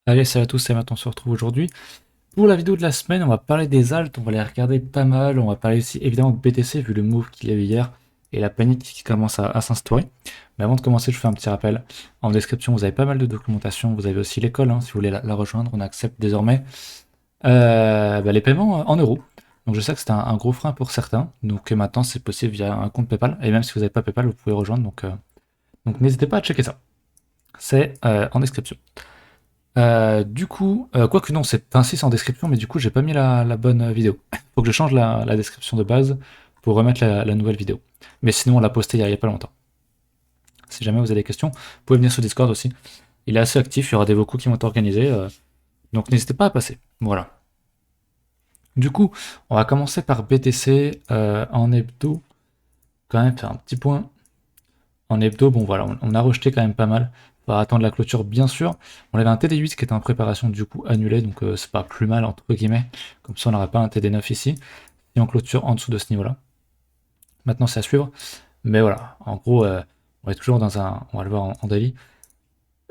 Allez, salut à tous, c'est Matt, on se retrouve aujourd'hui. Pour la vidéo de la semaine, on va parler des alts, on va les regarder pas mal, on va parler aussi évidemment de BTC vu le move qu'il y a eu hier et la panique qui commence à s'instaurer. Mais avant de commencer, je fais un petit rappel. En description, vous avez pas mal de documentation, vous avez aussi l'école, si vous voulez la rejoindre, on accepte désormais les paiements en euros. Donc je sais que c'était un gros frein pour certains, donc maintenant c'est possible via un compte PayPal, et même si vous n'avez pas PayPal, vous pouvez rejoindre, donc n'hésitez pas à checker ça. C'est en description. Quoique non, c'est ainsi c'est en description, mais du coup, j'ai pas mis la bonne vidéo. Faut que je change la description de base pour remettre la nouvelle vidéo. Mais sinon, on l'a posté il y a pas longtemps. Si jamais vous avez des questions, vous pouvez venir sur Discord aussi. Il est assez actif, il y aura des vocaux qui vont être organisés, donc n'hésitez pas à passer. Voilà. Du coup, on va commencer par BTC en hebdo. Quand même, faire un petit point. En hebdo, bon voilà, on a rejeté quand même pas mal. On va attendre la clôture, bien sûr. On avait un TD8 qui était en préparation, du coup annulé, donc c'est pas plus mal, entre guillemets. Comme ça, on n'aurait pas un TD9 ici. Et on clôture en dessous de ce niveau-là. Maintenant, c'est à suivre. Mais voilà, en gros, on est toujours dans un. On va le voir en daily.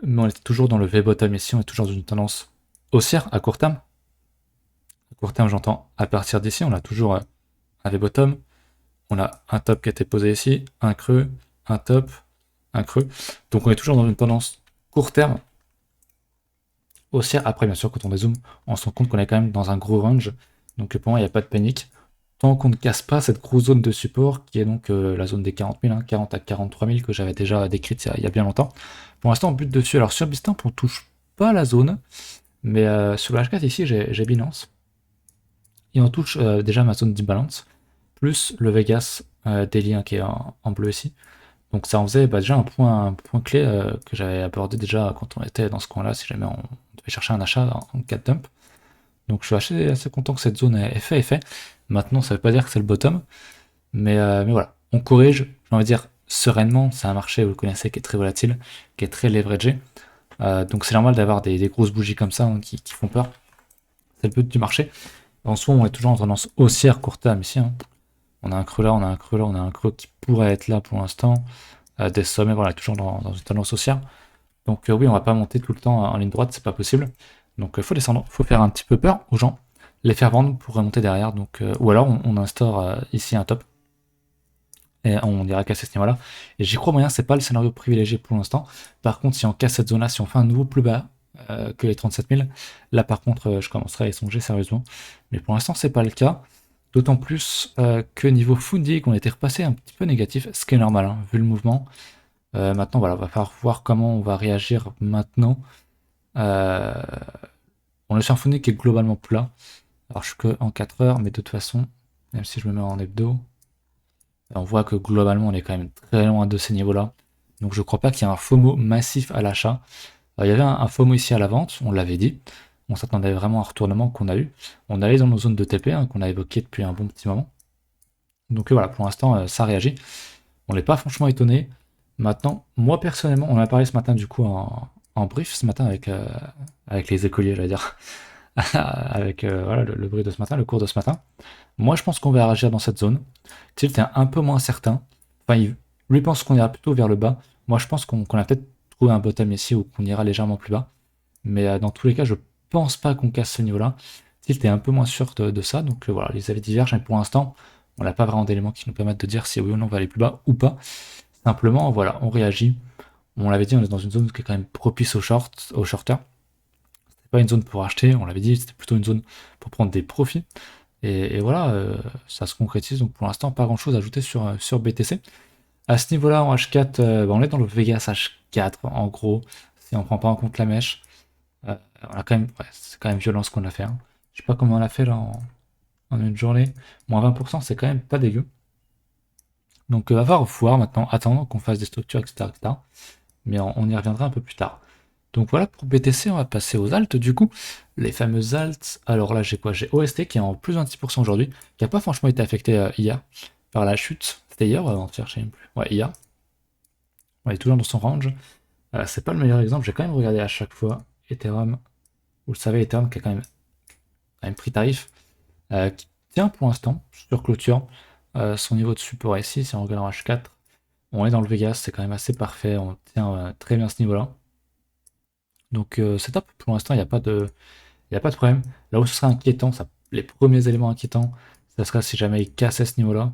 Mais on est toujours dans le V-bottom ici, on est toujours dans une tendance haussière à court terme. À court terme, j'entends à partir d'ici, on a toujours un V-bottom. On a un top qui a été posé ici, un creux, un top, un creux. Donc on est toujours dans une tendance court terme haussière. Après, bien sûr, quand on dézoome, on se rend compte qu'on est quand même dans un gros range. Donc pour moi, il n'y a pas de panique. Tant qu'on ne casse pas cette grosse zone de support, qui est donc la zone des 40 000, 40 à 43 000, que j'avais déjà décrite il y a bien longtemps. Pour l'instant, on bute dessus. Alors sur Bistamp, on touche pas la zone. Mais sur le H4 ici, j'ai Binance. Et on touche déjà ma zone d'imbalance, plus le Vegas Daily qui est en bleu ici. Donc ça en faisait déjà un point clé que j'avais abordé déjà quand on était dans ce coin-là, si jamais on devait chercher un achat en 4 dump. Donc je suis assez content que cette zone ait fait. Maintenant, ça veut pas dire que c'est le bottom, mais voilà, on corrige, j'ai envie de dire sereinement. C'est un marché, vous le connaissez, qui est très volatile, qui est très leveragé. Donc c'est normal d'avoir des grosses bougies comme ça qui font peur. C'est le but du marché. En soi, on est toujours en tendance haussière court terme ici. On a un creux là, on a un creux là, on a un creux qui pourrait être là pour l'instant. Des sommets, voilà, toujours dans une tendance haussière. Donc oui, on va pas monter tout le temps en ligne droite, c'est pas possible. Donc il faut descendre, faut faire un petit peu peur aux gens, les faire vendre pour remonter derrière. Donc, ou alors on instaure ici un top et on ira casser ce niveau-là. Et j'y crois moyen, c'est pas le scénario privilégié pour l'instant. Par contre, si on casse cette zone-là, si on fait un nouveau plus bas que les 37 000, là par contre, je commencerai à y songer sérieusement. Mais pour l'instant, c'est pas le cas. D'autant plus que niveau Fundig, on était repassé un petit peu négatif, ce qui est normal, vu le mouvement. Maintenant, voilà, on va falloir voir comment on va réagir maintenant. Euh, on est sur un Fundig qui est globalement plat. Alors, je suis que en 4 heures, mais de toute façon, même si je me mets en hebdo, on voit que globalement, on est quand même très loin de ces niveaux-là. Donc, je crois pas qu'il y ait un FOMO massif à l'achat. Il y avait un FOMO ici à la vente, on l'avait dit. On s'attendait vraiment à un retournement qu'on a eu. On allait dans nos zones de TP, qu'on a évoquées depuis un bon petit moment. Donc voilà, pour l'instant, ça réagit. On n'est pas franchement étonné. Maintenant, moi personnellement, on a parlé ce matin du coup en brief ce matin avec les écoliers, j'allais dire, avec voilà, le bruit de ce matin, le cours de ce matin. Moi, je pense qu'on va réagir dans cette zone. Tilt est un peu moins certain. Enfin, lui pense qu'on ira plutôt vers le bas. Moi, je pense qu'on a peut-être trouvé un bottom ici ou qu'on ira légèrement plus bas. Mais dans tous les cas, je pense pas qu'on casse ce niveau-là. Tilt est un peu moins sûr de ça. Donc voilà, les avis divergent. Mais pour l'instant, on n'a pas vraiment d'éléments qui nous permettent de dire si oui ou non on va aller plus bas ou pas. Simplement, voilà, on réagit. On l'avait dit, on est dans une zone qui est quand même propice aux shorters. C'était pas une zone pour acheter, on l'avait dit, c'était plutôt une zone pour prendre des profits. Et voilà, ça se concrétise. Donc pour l'instant, pas grand chose à ajouter sur BTC. À ce niveau-là, en H4, on est dans le Vegas H4, en gros, si on prend pas en compte la mèche. On a quand même, ouais, c'est quand même violent ce qu'on a fait. Je sais pas comment on l'a fait là en une journée. Moins 20%, c'est quand même pas dégueu. Donc va falloir voir maintenant, attendre qu'on fasse des structures, etc., etc. Mais on y reviendra un peu plus tard. Donc voilà pour BTC, on va passer aux alts du coup. Les fameuses alts. Alors là, j'ai quoi? J'ai OST qui est en plus 26% aujourd'hui, qui n'a pas franchement été affecté hier par la chute. C'était hier ou avant-hier, je sais même plus. Ouais, hier. On est toujours dans son range. C'est pas le meilleur exemple, j'ai quand même regardé à chaque fois. Ethereum, vous le savez, Ethereum qui a quand même pris tarif, qui tient pour l'instant sur clôture. Son niveau de support ici, si on regarde en H4, on est dans le Vegas, c'est quand même assez parfait, on tient très bien ce niveau-là. Donc c'est top, pour l'instant il n'y a pas de problème. Là où ce serait inquiétant, les premiers éléments inquiétants, ça serait si jamais il cassait ce niveau-là,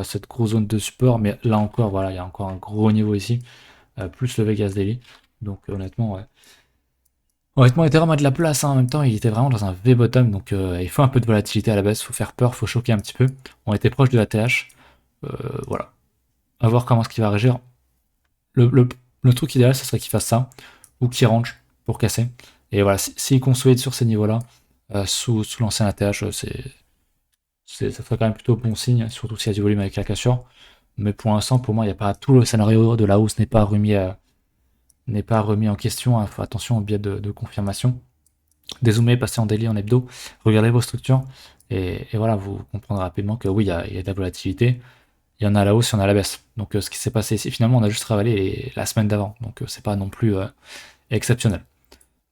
cette grosse zone de support, mais là encore, voilà, il y a encore un gros niveau ici, plus le Vegas Daily. Donc honnêtement, ouais. Honnêtement, Ethereum a de la place, hein. En même temps, il était vraiment dans un V-bottom, donc il faut un peu de volatilité à la baisse, faut faire peur, faut choquer un petit peu. On était proche de la TH, voilà. À voir comment ce qu'il va régir. Le, le- le truc idéal, ce serait qu'il fasse ça, ou qu'il range pour casser. Et voilà, s'il consolide sur ces niveaux-là, sous l'ancien ATH, ça serait quand même plutôt bon signe, surtout s'il y a du volume avec la cassure. Mais pour l'instant, pour moi, il n'y a pas tout le scénario de la hausse n'est pas remis en question, hein. Faut attention au biais de confirmation. Dézoomer, passer en daily, en hebdo, regardez vos structures, et voilà, vous comprendrez rapidement que oui, il y a de la volatilité, il y en a à la hausse, il y en a à la baisse. Donc ce qui s'est passé ici, finalement, on a juste ravalé la semaine d'avant, donc c'est pas non plus exceptionnel.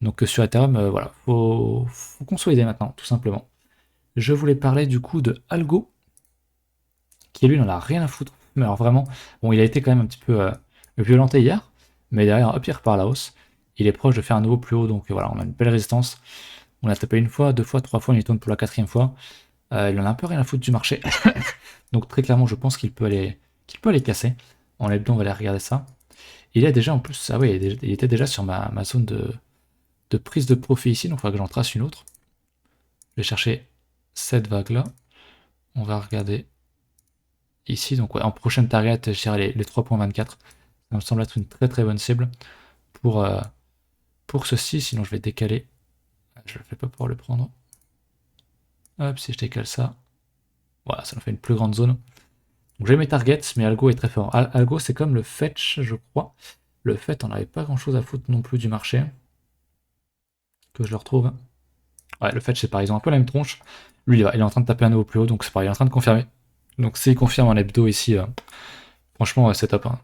Donc sur Ethereum, voilà, faut consolider maintenant, tout simplement. Je voulais parler du coup de Algo, qui lui n'en a rien à foutre. Mais alors vraiment, bon, il a été quand même un petit peu violenté hier, mais derrière, hop, il repart à la hausse. Il est proche de faire un nouveau plus haut, donc voilà, on a une belle résistance. On a tapé une fois, deux fois, trois fois, on y tourne pour la quatrième fois. Il en a un peu rien à foutre du marché. Donc très clairement, je pense qu'il peut aller casser. En hebdo, on va aller regarder ça. Il est déjà en plus, ah oui, il était déjà sur ma zone de prise de profit ici, donc il faudra que j'en trace une autre. Je vais chercher cette vague-là. On va regarder ici, donc ouais, en prochaine target, je dirais les 3.24. Ça me semble être une très très bonne cible pour, euh, pour ceci, sinon je vais décaler. Je ne vais pas pouvoir le prendre. Hop, si je décale ça, voilà, ça nous fait une plus grande zone. Donc j'ai mes targets, mais Algo est très fort. Algo, c'est comme le fetch, je crois. Le fetch, on n'avait pas grand chose à foutre non plus du marché. Que je le retrouve. Ouais, le fetch, c'est pareil, ils ont un peu la même tronche. Lui, il est en train de taper un nouveau plus haut, donc c'est pareil, il est en train de confirmer. Donc s'il confirme en hebdo ici, franchement, c'est top, hein.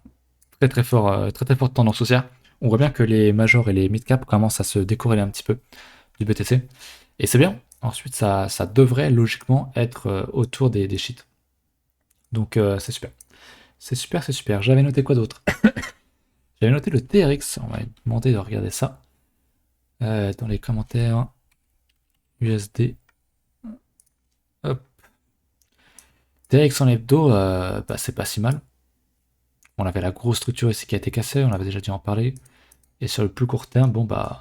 Très très fort, très très forte tendance haussière. On voit bien que les majors et les mid-cap commencent à se décorréler un petit peu du BTC. Et c'est bien. Ensuite, ça devrait logiquement être autour des sheets. Donc c'est super. C'est super, c'est super. J'avais noté quoi d'autre? J'avais noté le TRX. On va demander de regarder ça dans les commentaires. USD. Hop. TRX en hebdo, bah, c'est pas si mal. On avait la grosse structure ici qui a été cassée, on avait déjà dû en parler. Et sur le plus court terme, bon bah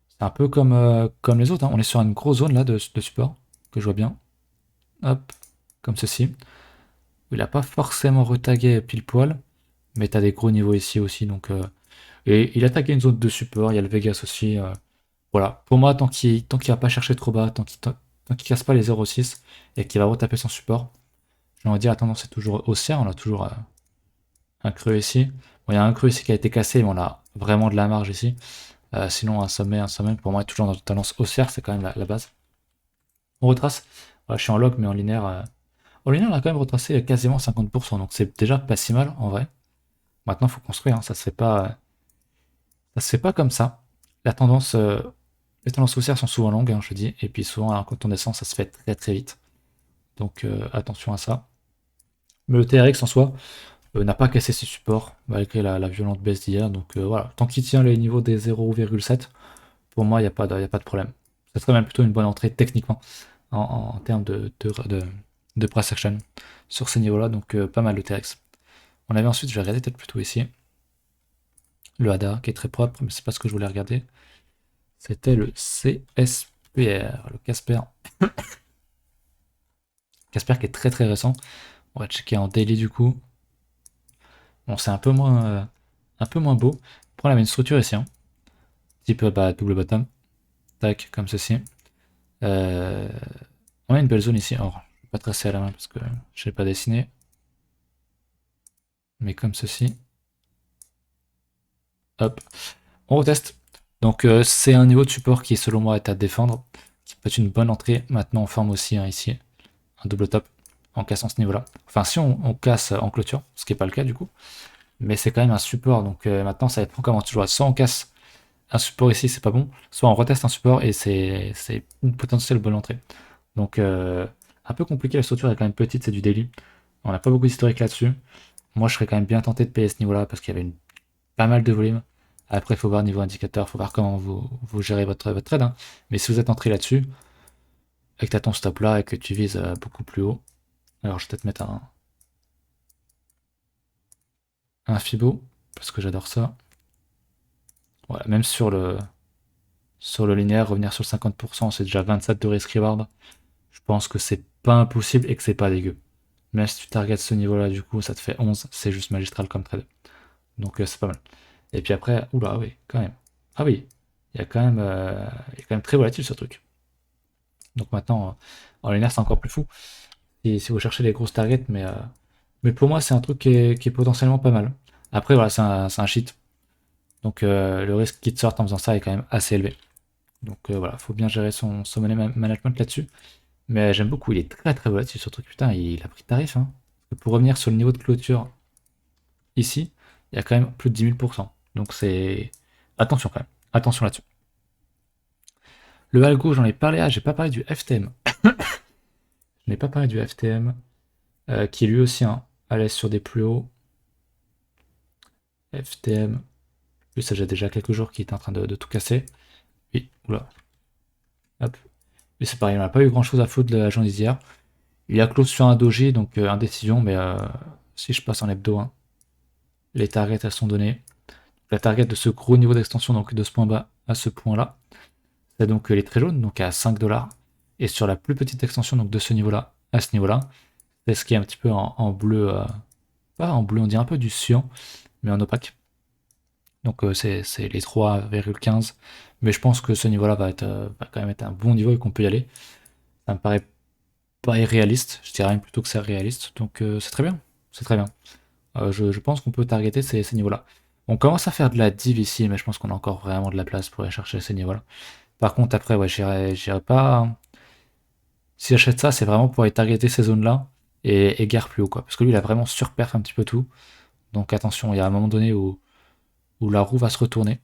c'est un peu comme les autres, hein. On est sur une grosse zone là de support, que je vois bien. Hop, comme ceci. Il n'a pas forcément retagué pile poil, mais tu as des gros niveaux ici aussi. Donc, et il a tagué une zone de support, il y a le Vegas aussi. Voilà, pour moi, tant qu'il va pas chercher trop bas, tant qu'il casse pas les 0,6 et qu'il va retaper son support, j'ai envie de dire la tendance est toujours haussière, on a toujours un creux ici. Bon, il y a un creux ici qui a été cassé, mais on a vraiment de la marge ici. Sinon, un sommet, pour moi, est toujours dans une tendance haussière, c'est quand même la base. On retrace. Voilà, je suis en log, mais en linéaire. En linéaire, on a quand même retracé quasiment 50%, donc c'est déjà pas si mal en vrai. Maintenant, il faut construire, hein, ça se fait pas comme ça. La tendance, les tendances haussières sont souvent longues, hein, je dis, et puis souvent, hein, quand on descend, ça se fait très très vite. Donc attention à ça. Mais le TRX en soi n'a pas cassé ses supports, malgré la violente baisse d'hier. Donc voilà, tant qu'il tient les niveaux des 0,7, pour moi, y a pas de problème. Ça serait même plutôt une bonne entrée techniquement en termes de price action sur ces niveaux-là, donc pas mal le TRX. On avait ensuite, je vais regarder peut-être plutôt ici, le ADA qui est très propre, mais c'est pas ce que je voulais regarder. C'était le CSPR, le Casper. Casper qui est très très récent. On va checker en daily du coup. Bon, c'est un peu moins beau. Après, on avait une structure ici, hein. Type bah, double bottom. Tac, comme ceci. Euh, on a une belle zone ici. Alors, je vais pas tracer à la main parce que je n'ai pas dessiné. Mais comme ceci. Hop. On reteste. Donc c'est un niveau de support qui selon moi est à défendre. Qui peut être une bonne entrée. Maintenant on forme aussi ici un double top en cassant ce niveau-là. Enfin si on casse en clôture, ce qui n'est pas le cas du coup. Mais c'est quand même un support. Donc maintenant ça dépend comment tu joues. Soit on casse un support ici, c'est pas bon. Soit on reteste un support et c'est une potentielle bonne entrée. Donc un peu compliqué, la structure est quand même petite, c'est du daily. On n'a pas beaucoup d'historique là-dessus. Moi je serais quand même bien tenté de payer ce niveau-là parce qu'il y avait pas mal de volume Après, il faut voir niveau indicateur, il faut voir comment vous gérez votre trade, hein. Mais si vous êtes entré là-dessus, et que tu as ton stop là et que tu vises beaucoup plus haut, alors je vais peut-être mettre un Fibo, parce que j'adore ça. Voilà, même sur le linéaire, revenir sur le 50%, c'est déjà 27 de risk reward. Je pense que c'est pas impossible et que c'est pas dégueu. Même si tu targetes ce niveau-là, du coup, ça te fait 11, c'est juste magistral comme trade. Donc c'est pas mal. Et puis après, oula, oui, quand même. Ah oui, il y a quand même très volatile ce truc. Donc maintenant, en linéaire, c'est encore plus fou. Si vous cherchez les grosses targets, mais pour moi, c'est un truc qui est potentiellement pas mal. Après, voilà, c'est un cheat. Donc le risque qu'il te sorte en faisant ça est quand même assez élevé. Donc voilà, faut bien gérer son money management là-dessus. Mais j'aime beaucoup, il est très très volatile ce truc. Putain, il a pris de tarif, hein. Pour revenir sur le niveau de clôture ici, il y a quand même plus de 10 000%. Donc c'est... Attention quand même, attention là-dessus. Le algo, j'en ai parlé, j'ai pas parlé du FTM. Je n'ai pas parlé du FTM, qui est lui aussi à l'aise sur des plus hauts. FTM, lui ça j'ai déjà quelques jours qu'il est en train de tout casser. Oui, oula. Hop. Mais c'est pareil, on n'a pas eu grand chose à foutre de la journée d'hier. Il a close sur un doji, donc indécision, mais si je passe en hebdo, hein, les targets elles sont données. La target de ce gros niveau d'extension, donc de ce point bas à ce point-là, c'est donc les traits jaunes, donc à 5 $. Et sur la plus petite extension, donc de ce niveau-là à ce niveau-là, c'est ce qui est un petit peu en bleu, pas en bleu, on dirait un peu du cyan, mais en opaque. Donc c'est les 3,15. Mais je pense que ce niveau-là va quand même être un bon niveau et qu'on peut y aller. Ça me paraît pas irréaliste, je dirais même plutôt que c'est réaliste. Donc c'est très bien. C'est très bien. Je pense qu'on peut targeter ces niveaux-là. On commence à faire de la div ici, mais je pense qu'on a encore vraiment de la place pour aller chercher ces niveaux-là. Par contre, après, ouais, j'irai pas, hein. Si j'achète ça, c'est vraiment pour aller targeter ces zones-là et guère plus haut, quoi. Parce que lui, il a vraiment surperf un petit peu tout. Donc attention, il y a un moment donné où la roue va se retourner.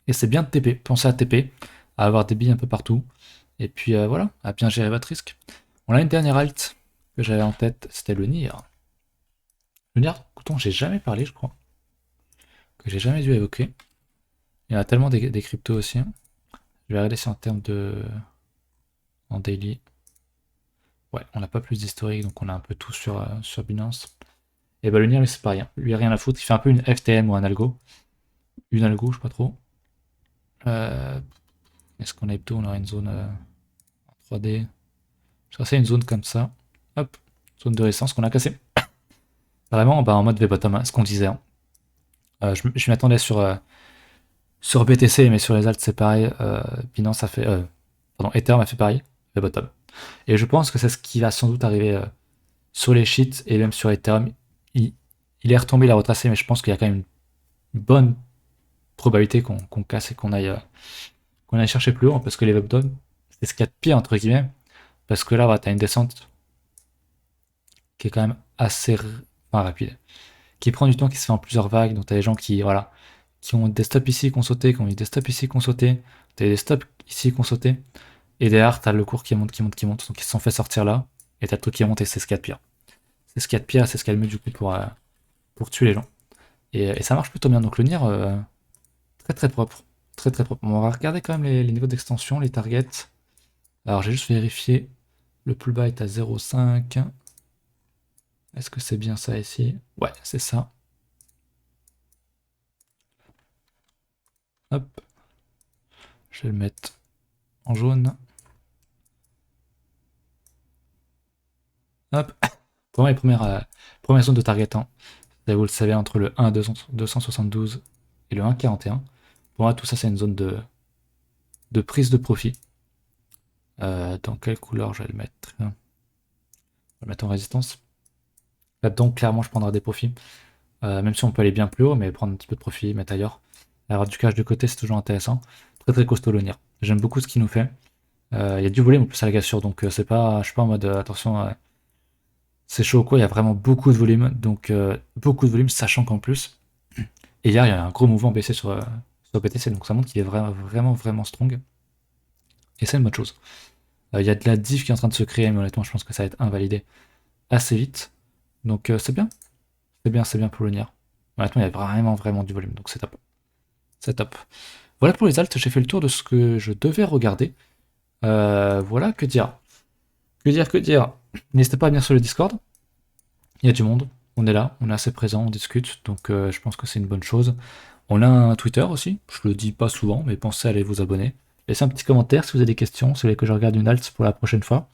Et c'est bien de TP. Pensez à TP, à avoir des billes un peu partout. Et puis voilà, à bien gérer votre risque. On a une dernière alt que j'avais en tête, c'était le NIR. Le NIR, écoutons, j'ai jamais parlé, je crois. Que j'ai jamais dû évoquer. Il y en a tellement des cryptos aussi, hein. Je vais regarder si en termes de... en daily. Ouais, on n'a pas plus d'historique, donc on a un peu tout sur Binance. Et bah le NIR, lui, c'est pas rien. Lui, rien à foutre. Il fait un peu une FTM ou un algo. Une algo, je sais pas trop. Est-ce qu'on a hebdo? On aura une zone en 3D. Je traçais une zone comme ça. Hop, zone de résistance qu'on a cassée. Vraiment, bah, en mode V-bottom, hein, ce qu'on disait, hein. Je m'attendais sur BTC, mais sur les alts, c'est pareil. Binance a fait. Pardon, Ethereum a fait pareil. V-bottom. Et je pense que c'est ce qui va sans doute arriver sur les sheets et même sur Ethereum. Il est retombé, il a retracé, mais je pense qu'il y a quand même une bonne probabilité qu'on casse et qu'on aille chercher plus haut, hein, parce que les webdom, c'est ce qu'il y a de pire, entre guillemets. Parce que là, tu as une descente qui est quand même assez enfin, rapide, qui prend du temps, qui se fait en plusieurs vagues. Donc, tu as des gens voilà, qui ont des stops ici, qui ont sauté, qui ont eu des stops ici, qui ont sauté. Tu as des stops ici, qui ont sauté. Et derrière, tu as le cours qui monte, qui monte, qui monte. Donc, ils se sont fait sortir là. Et tu as le truc qui monte, et c'est ce qu'il y a de pire. C'est ce qu'il y a de pire, c'est ce qu'il y a de mieux du coup pour tuer les gens. Et ça marche plutôt bien. Donc, le NIR, très très propre. Très très propre. Bon, on va regarder quand même les niveaux d'extension, les targets. Alors j'ai juste vérifié. Le plus bas est à 0,5. Est-ce que c'est bien ça ici? Ouais, c'est ça. Hop. Je vais le mettre en jaune. Hop. Pour moi, les premières zones de target, hein. Vous le savez, entre le 1,272 et le 1,41. Pour moi, tout ça, c'est une zone de prise de profit. Dans quelle couleur je vais le mettre? Je vais le mettre en résistance. Là-dedans, clairement, je prendrai des profits. Même si on peut aller bien plus haut, mais prendre un petit peu de profit, mettre ailleurs. Alors du cash de côté, c'est toujours intéressant. Très très costaud le NIR. J'aime beaucoup ce qu'il nous fait. Il y a du volume en plus à la gassure, donc c'est pas, je suis pas en mode attention, c'est chaud ou quoi, il y a vraiment beaucoup de volume, donc beaucoup de volume, sachant qu'en plus, et hier il y a un gros mouvement baissé sur BTC, donc ça montre qu'il est vraiment vraiment vraiment strong. Et c'est une bonne chose. Il y a de la diff qui est en train de se créer, mais honnêtement je pense que ça va être invalidé assez vite. Donc c'est bien. C'est bien pour le NIR. Honnêtement, il y a vraiment vraiment du volume, donc c'est top. C'est top. Voilà pour les alts, j'ai fait le tour de ce que je devais regarder. Voilà, que dire? Que dire? N'hésitez pas à venir sur le Discord. Il y a du monde. On est là, on est assez présent, on discute. Donc je pense que c'est une bonne chose. On a un Twitter aussi. Je le dis pas souvent, mais pensez à aller vous abonner. Laissez un petit commentaire si vous avez des questions, si vous voulez que je regarde une alt pour la prochaine fois.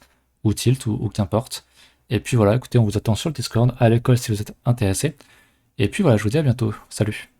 Ou tilt, ou qu'importe. Et puis voilà, écoutez, on vous attend sur le Discord, à l'école si vous êtes intéressé. Et puis voilà, je vous dis à bientôt. Salut.